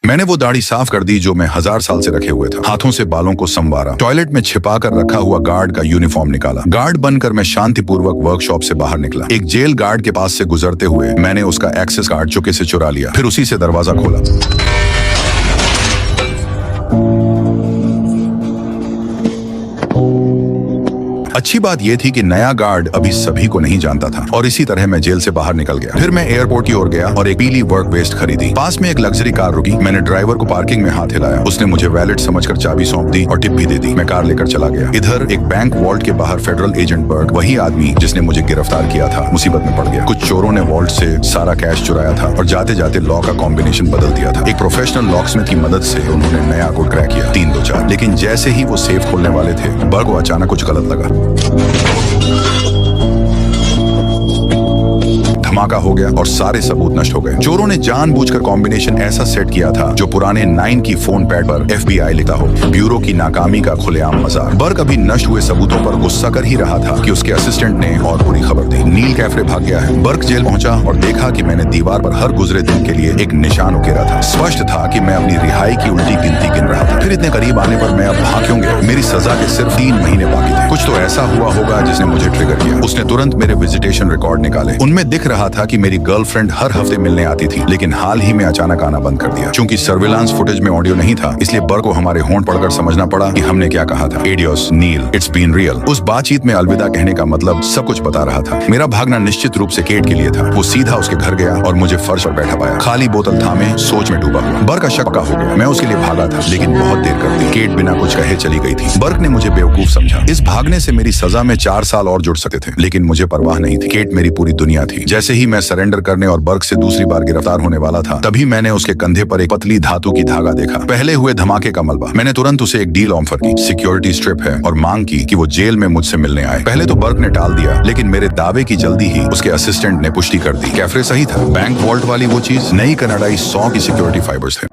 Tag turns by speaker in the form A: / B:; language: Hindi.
A: मैंने वो दाढ़ी साफ कर दी जो मैं 1000 साल से रखे हुए था। हाथों से बालों को संवारा, टॉयलेट में छिपा कर रखा हुआ गार्ड का यूनिफॉर्म निकाला। गार्ड बनकर मैं शांतिपूर्वक वर्कशॉप से बाहर निकला। एक जेल गार्ड के पास से गुजरते हुए मैंने उसका एक्सेस कार्ड चुके से चुरा लिया, फिर उसी से दरवाजा खोला। अच्छी बात यह थी कि नया गार्ड अभी सभी को नहीं जानता था और इसी तरह मैं जेल से बाहर निकल गया। फिर मैं एयरपोर्ट की ओर गया और एक पीली वर्क वेस्ट खरीदी। पास में एक लग्जरी कार रुकी। मैंने ड्राइवर को पार्किंग में हाथ हिलाया। उसने मुझे वैलेट समझकर चाबी सौंप दी और टिप भी दे दी। मैं कार लेकर चला गया। इधर एक बैंक वॉल्ट के बाहर फेडरल एजेंट बर्ग, वही आदमी जिसने मुझे गिरफ्तार किया था, मुसीबत में पड़ गया। कुछ चोरों ने वॉल्ट से सारा कैश चुराया था और जाते जाते लॉ का कॉम्बिनेशन बदल दिया था। एक प्रोफेशनल लॉकस्मिथ की मदद से उन्होंने नया कोड क्रैक किया, 3 2 4। लेकिन जैसे ही वो सेफ खोलने वाले थे, बर्ग को अचानक कुछ गलत लगा। धमाका हो गया और सारे सबूत नष्ट हो गए। चोरों ने जानबूझकर कॉम्बिनेशन ऐसा सेट किया था जो पुराने 9 की फोन पैड पर FBI लिखा हो। ब्यूरो की नाकामी का खुलेआम मजाक। बर्ग अभी नष्ट हुए सबूतों पर गुस्सा कर ही रहा था कि उसके असिस्टेंट ने और बुरी खबर दी। नील कैफरे भाग गया है। बर्ग जेल पहुंचा और देखा कि मैंने दीवार पर हर गुजरे दिन के लिए एक निशान उकेरा था। स्पष्ट था कि मैं अपनी रिहाई की उल्टी गिनती गिन रहा था। फिर इतने करीब आने पर मैं अब भाग क्यों गया? मेरी सजा के सिर्फ 3 महीने बाकी थे। कुछ तो ऐसा हुआ होगा जिसने मुझे ट्रिगर किया। उसने तुरंत मेरे विजिटेशन रिकॉर्ड निकाले। उनमें दिख रहा था कि मेरी गर्लफ्रेंड हर हफ्ते मिलने आती थी, लेकिन हाल ही में अचानक आना बंद कर दिया। क्योंकि सर्विलांस फुटेज में ऑडियो नहीं था, इसलिए बर्ग को हमारे होंठ पढ़कर समझना पड़ा कि हमने क्या कहा था। Adios Neil, it's been real. उस बातचीत में अलविदा कहने का मतलब सब कुछ बता रहा था। मेरा भागना निश्चित रूप से केट के लिए था। वो सीधा उसके घर गया और मुझे फर्श पर बैठा पाया, खाली बोतल थामे सोच में डूबा हुआ। बर्ग का शक पक्का हो गया। मैं उसके लिए भागा था, लेकिन बहुत देर कर दी। केट बिना कुछ कहे चली गई थी। बर्ग ने मुझे बेवकूफ समझा। इस भागने से मेरी सजा में 4 साल और जुड़ सकते थे, लेकिन मुझे परवाह नहीं थी। केट मेरी पूरी दुनिया थी। जैसे ही मैं सरेंडर करने और बर्ग से दूसरी बार गिरफ्तार होने वाला था, तभी मैंने उसके कंधे पर एक पतली धातु की धागा देखा। पहले हुए धमाके का मलबा। मैंने तुरंत उसे एक डील ऑफर की, सिक्योरिटी स्ट्रिप है, और मांग की कि वो जेल में मुझसे मिलने आए। पहले तो बर्ग ने टाल दिया, लेकिन मेरे दावे की जल्दी ही उसके असिस्टेंट ने पुष्टि कर दी। कैफरे सही था। बैंक वॉल्ट वाली वो चीज, नई कनाडाई 100 की सिक्योरिटी फाइबर्स थे।